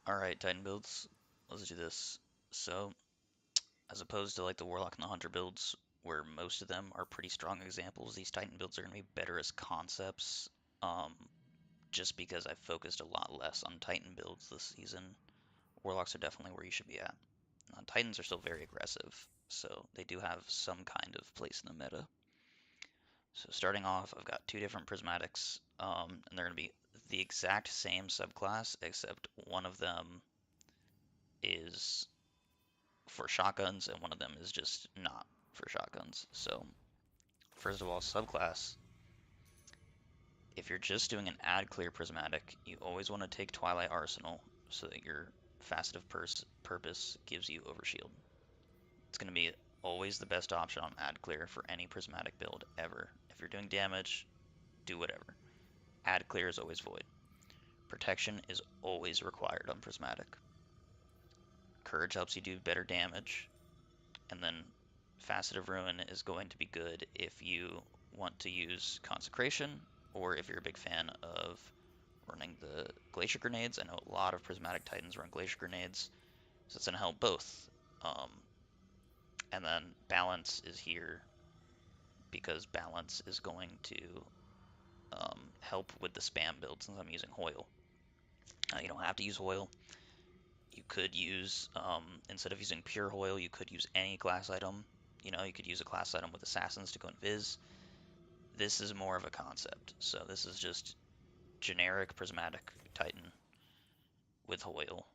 Alright, Titan builds. Let's do this. So, as opposed to like the Warlock and the Hunter builds, where most of them are pretty strong examples, these Titan builds are going to be better as concepts, um, just because I've focused a lot less on Titan builds this season. Warlocks are definitely where you should be at. Titans are still very aggressive, so they do have some kind of place in the meta. So starting off, I've got two different prismatics, and they're going to be the exact same subclass, except one of them is for shotguns, and one of them is just not for shotguns. So, first of all, subclass. If you're just doing an ad clear prismatic, you always want to take Twilight Arsenal so that your facetive purpose gives you overshield. It's going to be always the best option on ad clear for any prismatic build ever. If you're doing damage, do whatever. Ad clear is always void. Protection is always required on prismatic. Courage helps you do better damage, and then Facet of Ruin is going to be good if you want to use Consecration, or if you're a big fan of running the Glacier Grenades. I know a lot of Prismatic Titans run Glacier Grenades, so it's going to help both. And then Balance is here because Balance is going to help with the spam build since I'm using Hoyle. You don't have to use Hoyle. You could use, instead of using pure Hoyle, you could use any class item. You could use a class item with Assassins to go invis. This is more of a concept. So this is just generic Prismatic Titan with Hoyle.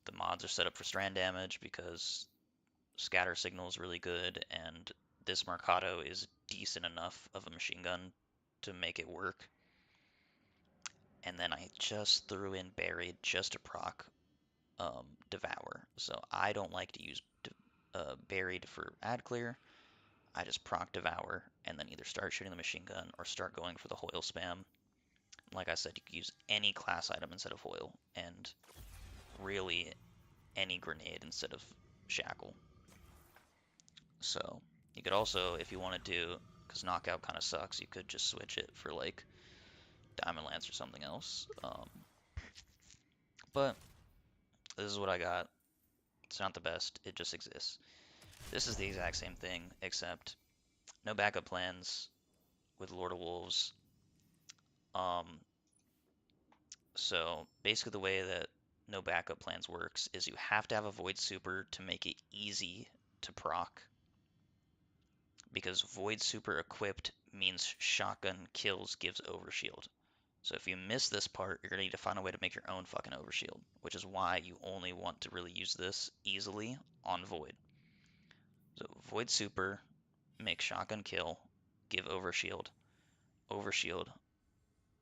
The mods are set up for strand damage because Scatter Signal is really good, and this Mercado is decent enough of a machine gun to make it work. And then I just threw in Buried just to proc Devour. So I don't like to use Buried for ad clear. I just proc Devour and then either start shooting the machine gun or start going for the Hoyle spam. Like I said, you could use any class item instead of Hoyle, and really any grenade instead of Shackle. So you could also, if you wanted to, because Knockout kind of sucks, you could just switch it for like Diamond Lance or something else. But this is what I got. It's not the best, it just exists. This is the exact same thing, except no backup plans with Lord of Wolves. Um, so basically the way that no backup plans works is you have to have a Void Super to make it easy to proc, because Void Super equipped means shotgun kills gives overshield. So if you miss this part, you're gonna need to find a way to make your own fucking overshield, which is why you only want to really use this easily on Void. So Void Super, make shotgun kill, give overshield. Overshield,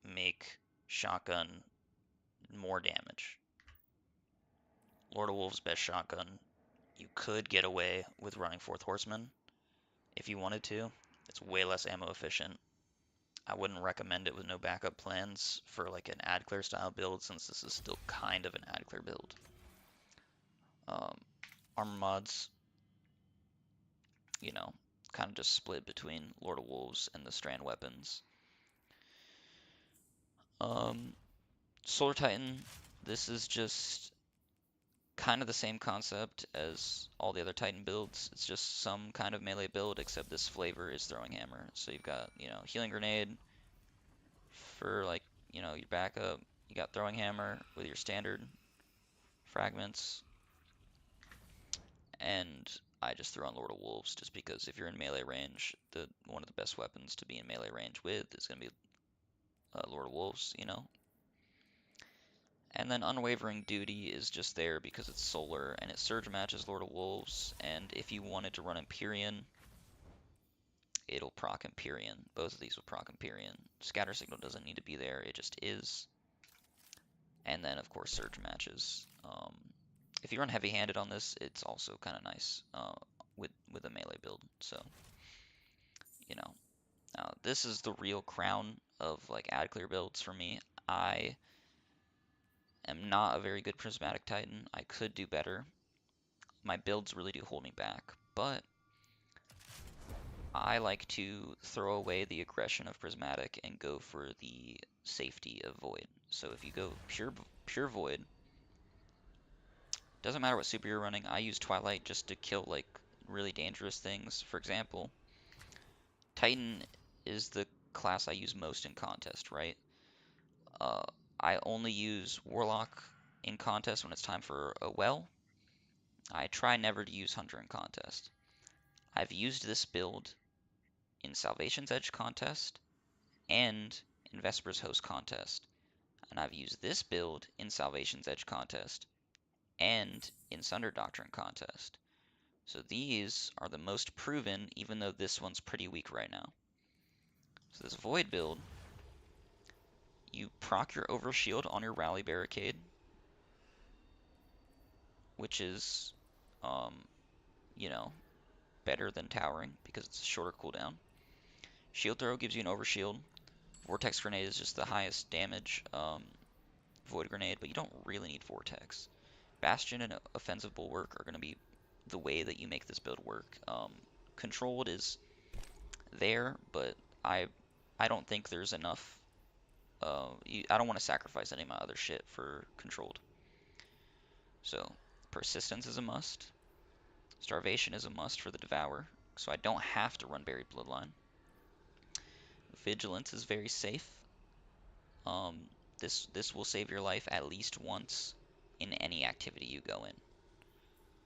make shotgun more damage. Lord of Wolves best shotgun. You could get away with running Fourth Horseman if you wanted to. It's way less ammo efficient. I wouldn't recommend it with no backup plans for like an ad clear style build, since this is still kind of an ad clear build. Armor mods, kind of just split between Lord of Wolves and the strand weapons. Solar Titan, this is just kind of the same concept as all the other Titan builds. It's just some kind of melee build, except this flavor is Throwing Hammer. So you've got, Healing Grenade for like, your backup. You got Throwing Hammer with your standard fragments. And I just threw on Lord of Wolves just because if you're in melee range, one of the best weapons to be in melee range with is going to be Lord of Wolves. And then Unwavering Duty is just there because it's solar and it surge matches Lord of Wolves. And if you wanted to run Empyrean, it'll proc Empyrean. Both of these will proc Empyrean. Scatter Signal doesn't need to be there, it just is. And then, of course, surge matches. If you run heavy-handed on this, it's also kind of nice with a melee build. So, now this is the real crown of like ad clear builds for me. I am not a very good Prismatic Titan. I could do better. My builds really do hold me back, but I like to throw away the aggression of Prismatic and go for the safety of Void. So if you go pure Void, Doesn't matter what super you're running. I use Twilight just to kill like really dangerous things. For example, Titan is the class I use most in contest, right? Uh, I only use Warlock in contest when it's time for a well. I try never to use Hunter in contest. I've used this build in Salvation's Edge contest and in Vesper's Host contest. And I've used this build in Salvation's Edge contest and in Sunder Doctrine contest. So these are the most proven, even though this one's pretty weak right now. So this Void build, you proc your Overshield on your Rally Barricade, which is, um, you know, better than Towering because it's a shorter cooldown. Shield Throw gives you an Overshield. Vortex Grenade is just the highest damage Void Grenade, but you don't really need Vortex. Bastion and Offensive Bulwark are going to be the way that you make this build work. Controlled is there, but I I don't think there's enough. I don't want to sacrifice any of my other shit for controlled. So persistence is a must. Starvation is a must for the Devour, so I don't have to run Buried Bloodline. Vigilance is very safe. This will save your life at least once in any activity you go in.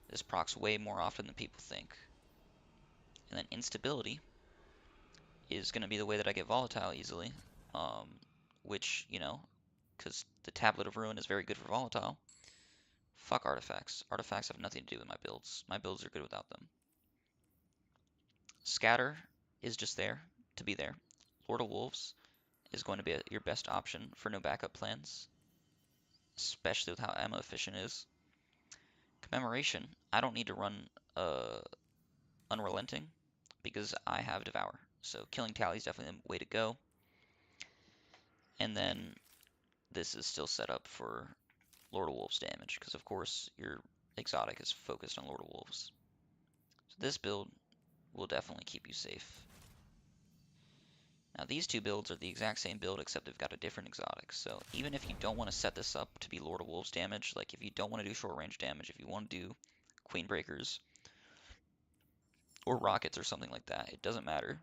This procs way more often than people think. And then instability is going to be the way that I get volatile easily, um, which, you know, because the Tablet of Ruin is very good for volatile. Fuck artifacts. Artifacts have nothing to do with my builds. My builds are good without them. Scatter is just there to be there. Lord of Wolves is going to be your best option for no backup plans, especially with how ammo efficient is. Commemoration, I don't need to run Unrelenting because I have Devour. So killing Tally is definitely the way to go. And then this is still set up for Lord of Wolves damage because of course your exotic is focused on Lord of Wolves. So this build will definitely keep you safe. Now these two builds are the exact same build except they've got a different exotic. So even if you don't want to set this up to be Lord of Wolves damage, like if you don't want to do short range damage, if you want to do Queen Breakers or rockets or something like that, it doesn't matter.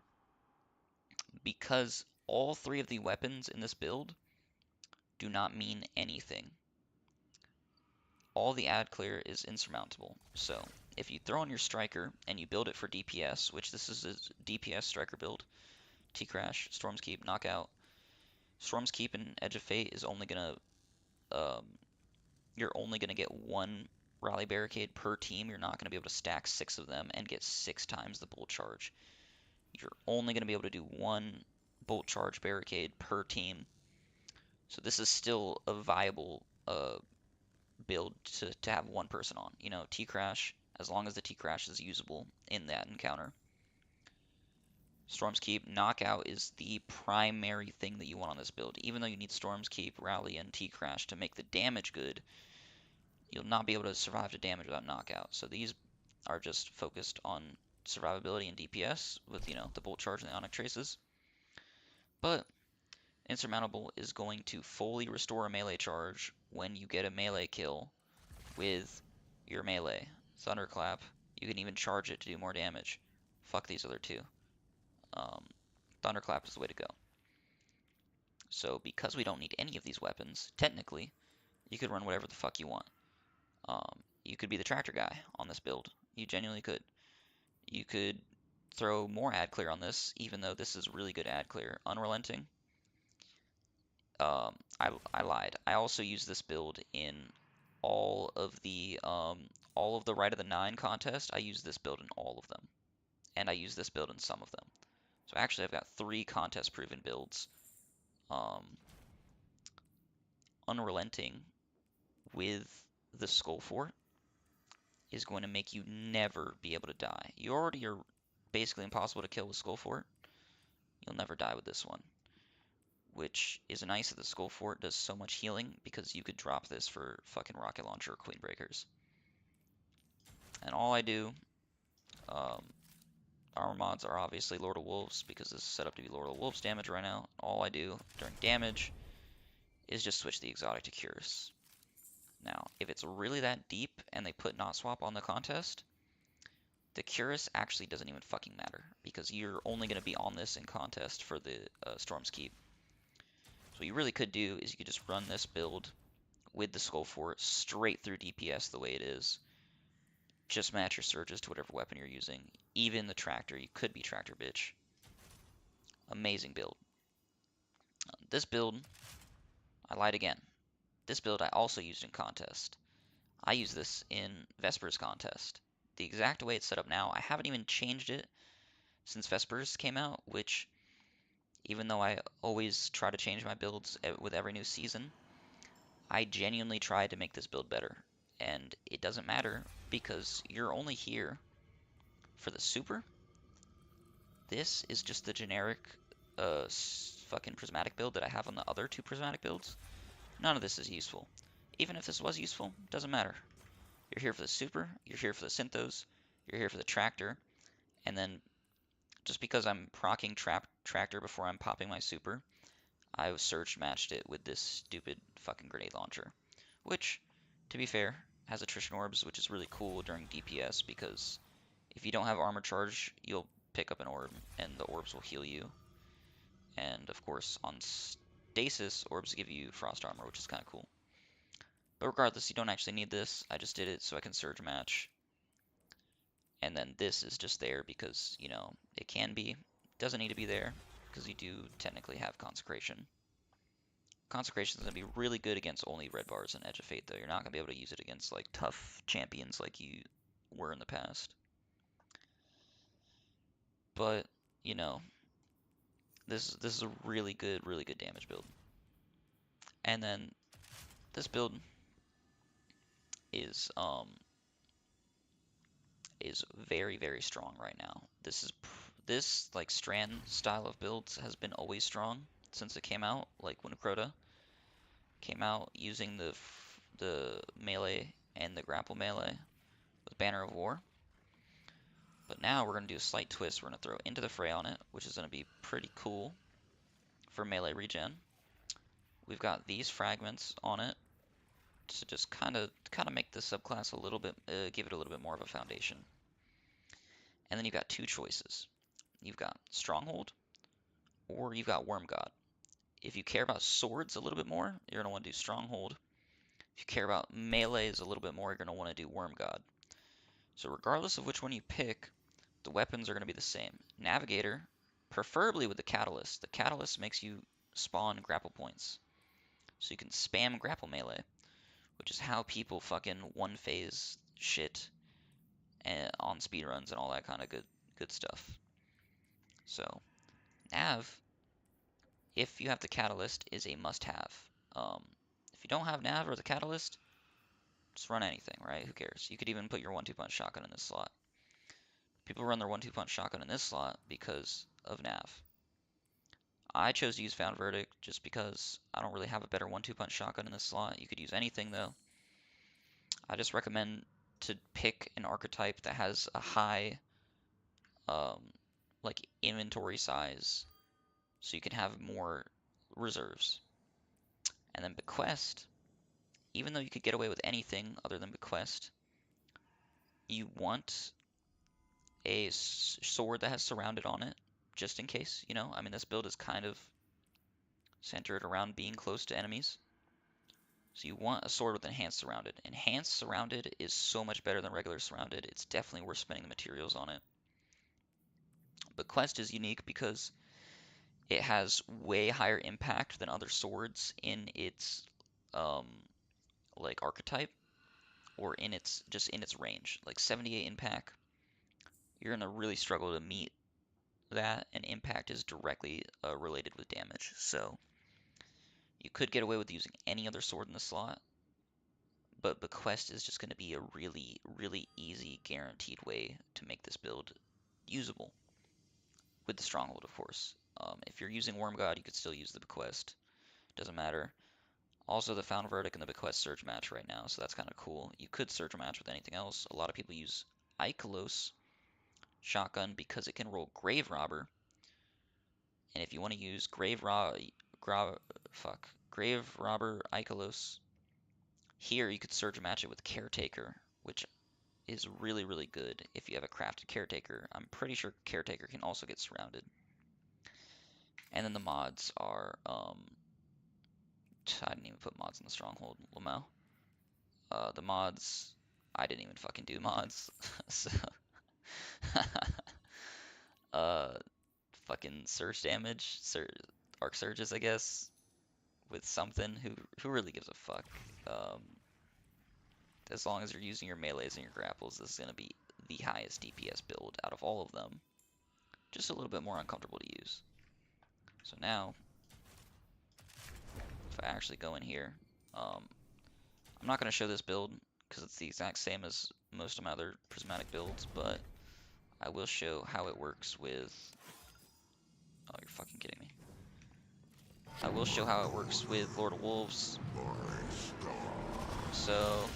Because all three of the weapons in this build do not mean anything. All the ad clear is insurmountable. So if you throw on your striker and you build it for DPS, which this is a DPS striker build, T-Crash, Storm's Keep, Knockout. Storm's Keep and Edge of Fate is only gonna you're only gonna get one rally barricade per team. You're not gonna be able to stack 6 of them and get 6 times the bolt charge. You're only gonna be able to do one bolt charge barricade per team. So this is still a viable build to have one person on. You know, T-Crash, as long as the T-Crash is usable in that encounter. Storm's Keep, Knockout is the primary thing that you want on this build. Even though you need Storm's Keep, Rally, and T-Crash to make the damage good, you'll not be able to survive the damage without Knockout. So these are just focused on survivability and DPS with, you know, the Bolt Charge and the Onyx Traces. But Insurmountable is going to fully restore a melee charge when you get a melee kill with your melee. Thunderclap, you can even charge it to do more damage. Fuck these other two. Thunderclap is the way to go. So because we don't need any of these weapons, technically, you could run whatever the fuck you want. You could be the tractor guy on this build. You genuinely could. You could throw more ad clear on this, even though this is really good ad clear. Unrelenting. I lied. I also use this build in all of the Rite of the Nine contest. I use this build in all of them, and I use this build in some of them. So actually, I've got 3 contest proven builds. Unrelenting with the Skull Fort is going to make you never be able to die. You already are basically impossible to kill with Skull Fort. You'll never die with this one, which is nice that the Skull Fort does so much healing because you could drop this for fucking Rocket Launcher or Queen Breakers. And all I do, armor mods are obviously Lord of Wolves because this is set up to be Lord of Wolves damage right now. All I do during damage is just switch the exotic to Cures. Now, if it's really that deep and they put not swap on the contest, the Curus actually doesn't even fucking matter because you're only going to be on this in contest for the Storm's Keep. So what you really could do is you could just run this build with the Skull Fort straight through DPS the way it is. Just match your surges to whatever weapon you're using. Even the tractor, you could be tractor bitch. Amazing build. This build, I lied again. This build I also used in contest. I use this in Vespers contest. The exact way it's set up now, I haven't even changed it since Vespers came out, which even though I always try to change my builds with every new season, I genuinely try to make this build better. And it doesn't matter because you're only here for the super. This is just the generic fucking prismatic build that I have on the other two prismatic builds. None of this is useful. Even if this was useful, doesn't matter. You're here for the super, you're here for the synthos, you're here for the tractor, and then just because I'm proccing tractor before I'm popping my super, I surge matched it with this stupid fucking grenade launcher. Which, to be fair, has attrition orbs, which is really cool during DPS because if you don't have armor charge, you'll pick up an orb and the orbs will heal you. And of course, on stasis, orbs give you frost armor, which is kind of cool. But regardless, you don't actually need this. I just did it so I can surge match. And then this is just there because, you know, it can be. Doesn't need to be there because you do technically have consecration. Consecration is going to be really good against only red bars and Edge of Fate, though. You're not going to be able to use it against like tough champions like you were in the past. But, you know, this is a really good damage build. And then this build is very strong right now. This like Strand style of builds has been always strong since it came out. Like when Crota came out using the melee and the grapple melee with Banner of War. But now we're gonna do a slight twist. We're gonna throw Into the Fray on it, which is gonna be pretty cool for melee regen. We've got these fragments on it to just kind of make the subclass a little bit, give it a little bit more of a foundation. And then you've got two choices. You've got Stronghold or you've got Worm God. If you care about swords a little bit more, you're going to want to do Stronghold. If you care about melees a little bit more, you're going to want to do Worm God. So regardless of which one you pick, the weapons are going to be the same. Navigator, preferably with the Catalyst. The Catalyst makes you spawn grapple points. So you can spam grapple melee, which is how people fucking one phase shit on speedruns and all that kind of good stuff. So Nav, if you have the Catalyst, is a must-have. If you don't have Nav or the Catalyst, just run anything, right? Who cares? You could even put your 1-2 punch shotgun in this slot. People run their 1-2 punch shotgun in this slot because of Nav. I chose to use Found Verdict just because I don't really have a better 1-2 punch shotgun in this slot. You could use anything though. I just recommend to pick an archetype that has a high like inventory size so you can have more reserves. And then Bequest, even though you could get away with anything other than Bequest, you want a sword that has surrounded on it, just in case, you know? I mean, this build is kind of centered around being close to enemies. So you want a sword with enhanced surrounded. Enhanced surrounded is so much better than regular surrounded. It's definitely worth spending the materials on it. Bequest is unique because it has way higher impact than other swords in its um, like archetype or in its just in its range. Like 78 impact, you're gonna really struggle to meet that, and impact is directly related with damage. So you could get away with using any other sword in the slot, but Bequest is just going to be a really easy, guaranteed way to make this build usable. With the Stronghold, of course. If you're using Worm God, you could still use the Bequest. Doesn't matter. Also, the Found Verdict and the Bequest Surge match right now, so that's kind of cool. You could Surge match with anything else. A lot of people use Ikelos Shotgun because it can roll Grave Robber. And if you want to use Grave Robber Ikelos Here you could surge match it with Caretaker, which is really, really good if you have a crafted Caretaker. I'm pretty sure Caretaker can also get surrounded. And then the mods are, I didn't even put mods in the Stronghold, Lamau. The mods, I didn't even fucking do mods. So, uh, fucking surge damage, arc surges, I guess, with something. Who really gives a fuck? Um, as long as you're using your melees and your grapples, this is gonna be the highest DPS build out of all of them. Just a little bit more uncomfortable to use. So now, if I actually go in here, I'm not gonna show this build because it's the exact same as most of my other prismatic builds, but I will show how it works with. Oh, you're fucking kidding me. I will show how it works with Lord of Wolves. So,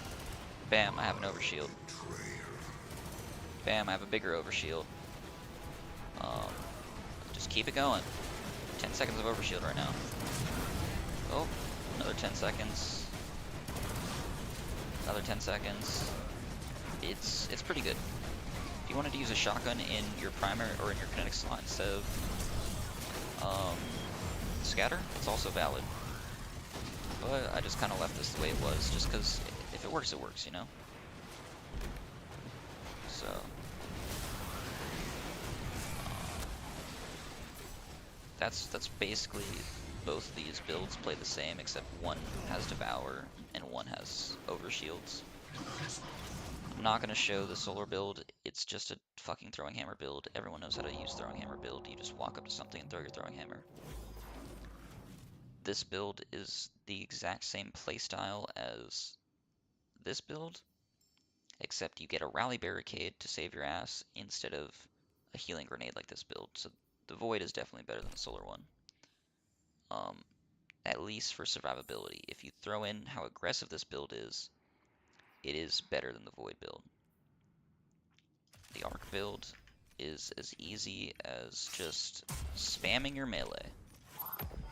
bam, I have an overshield. Bam, I have a bigger overshield. Just keep it going. 10 seconds of overshield right now. Oh, another 10 seconds. Another 10 seconds. It's pretty good. If you wanted to use a shotgun in your primary or in your kinetic slot instead of scatter, it's also valid. But I just kind of left this the way it was, just because if it works, you know? So... That's basically both of these builds play the same, except one has Devour and one has Overshields. I'm not going to show the Solar build, it's just a fucking Throwing Hammer build. Everyone knows how to use Throwing Hammer build, you just walk up to something and throw your Throwing Hammer. This build is the exact same playstyle as this build, except you get a Rally Barricade to save your ass instead of a Healing Grenade like this build. So the Void is definitely better than the Solar one. At least for survivability. If you throw in how aggressive this build is, it is better than the Void build. The Arc build is as easy as just spamming your melee.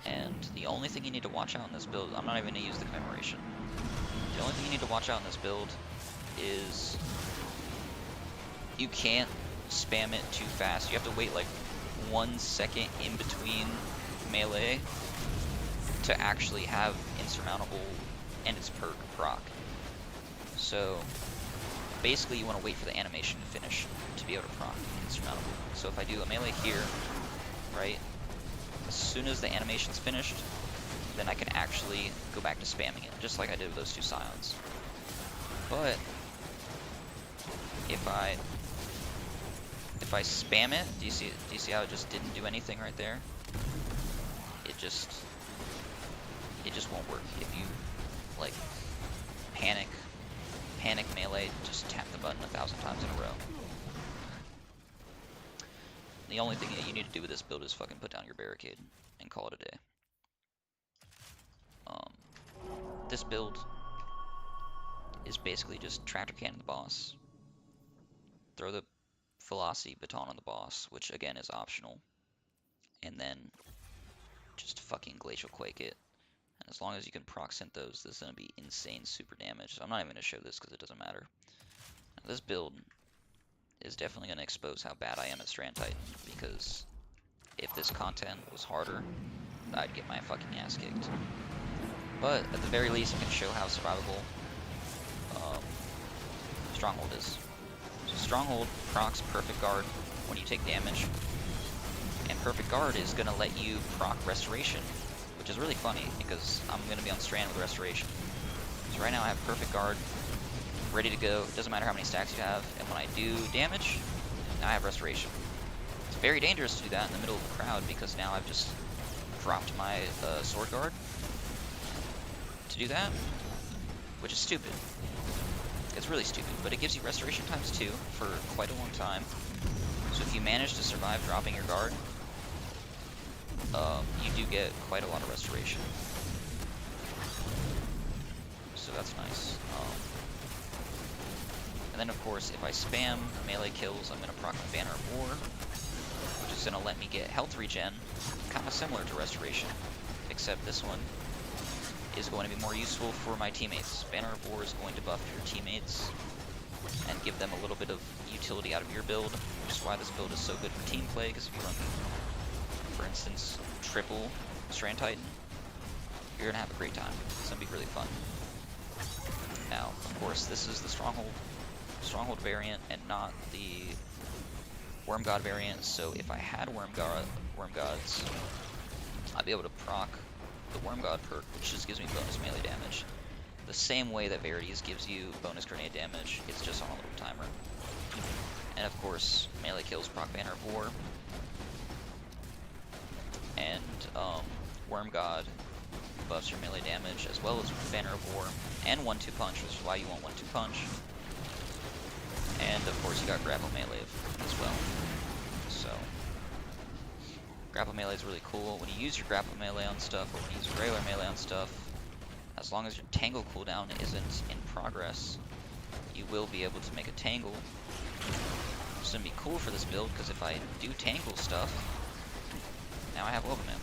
And the only thing you need to watch out in this build, I'm not even going to use the Commemoration. The only thing you need to watch out in this build is you can't spam it too fast. You have to wait like 1 second in between melee to actually have Insurmountable and its perk proc. So basically you want to wait for the animation to finish to be able to proc Insurmountable. So if I do a melee here, right, as soon as the animation's finished, then I can actually go back to spamming it, just like I did with those two Scions. But if I spam it, do you see how it just didn't do anything right there? It just won't work. If you like panic melee, just tap the button 1,000 times in a row. The only thing that you need to do with this build is fucking put down your barricade and call it a day. This build is basically just tractor cannon the boss, throw the velocity baton on the boss, which again is optional, and then just fucking glacial quake it. And as long as you can proc synth those, this is going to be insane super damage. So I'm not even going to show this because it doesn't matter. Now, this build is definitely going to expose how bad I am at Strand Titan, because if this content was harder, I'd get my fucking ass kicked. But at the very least, I can show how survivable Stronghold is. So Stronghold procs Perfect Guard when you take damage, and Perfect Guard is going to let you proc Restoration, which is really funny because I'm going to be on Strand with Restoration. So right now I have Perfect Guard ready to go. It doesn't matter how many stacks you have, and when I do damage, now I have Restoration. It's very dangerous to do that in the middle of the crowd because now I've just dropped my Sword Guard to do that, which is stupid. It's really stupid, but it gives you Restoration times 2 for quite a long time. So if you manage to survive dropping your guard, you do get quite a lot of Restoration. So that's nice. And then of course, if I spam melee kills, I'm going to proc my Banner of War, which is going to let me get health regen, kind of similar to Restoration, except this one is going to be more useful for my teammates. Banner of War is going to buff your teammates and give them a little bit of utility out of your build, which is why this build is so good for team play, because if you run, for instance, triple Strand Titan, you're gonna have a great time. It's gonna be really fun. Now, of course, this is the Stronghold variant and not the Worm God variant, so if I had Worm Gods, I'd be able to proc the Worm God perk, which just gives me bonus melee damage. The same way that Verities gives you bonus grenade damage, it's just on a little timer. And of course, melee kills proc Banner of War. And Worm God buffs your melee damage, as well as Banner of War, and 1-2 punch, which is why you want 1-2 punch. And of course you got grapple melee as well. So grapple melee is really cool. When you use your grapple melee on stuff, or when you use your regular melee on stuff, as long as your tangle cooldown isn't in progress, you will be able to make a tangle. It's gonna be cool for this build, because if I do tangle stuff, now I have Woven Mail.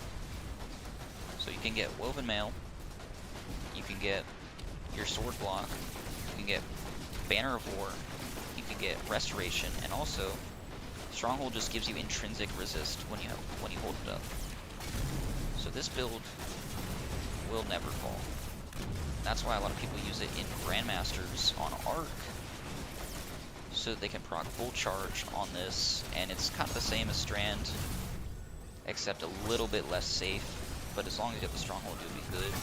So you can get Woven Mail, you can get your sword block, you can get Banner of War, you can get Restoration, and also Stronghold just gives you intrinsic resist when you hold it up. So this build will never fall. That's why a lot of people use it in Grandmasters on Arc, so that they can proc full charge on this, and it's kind of the same as Strand, except a little bit less safe, but as long as you get the Stronghold, you'll be good.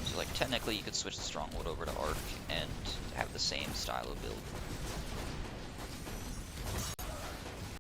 So like technically you could switch the Stronghold over to Arc and have the same style of build.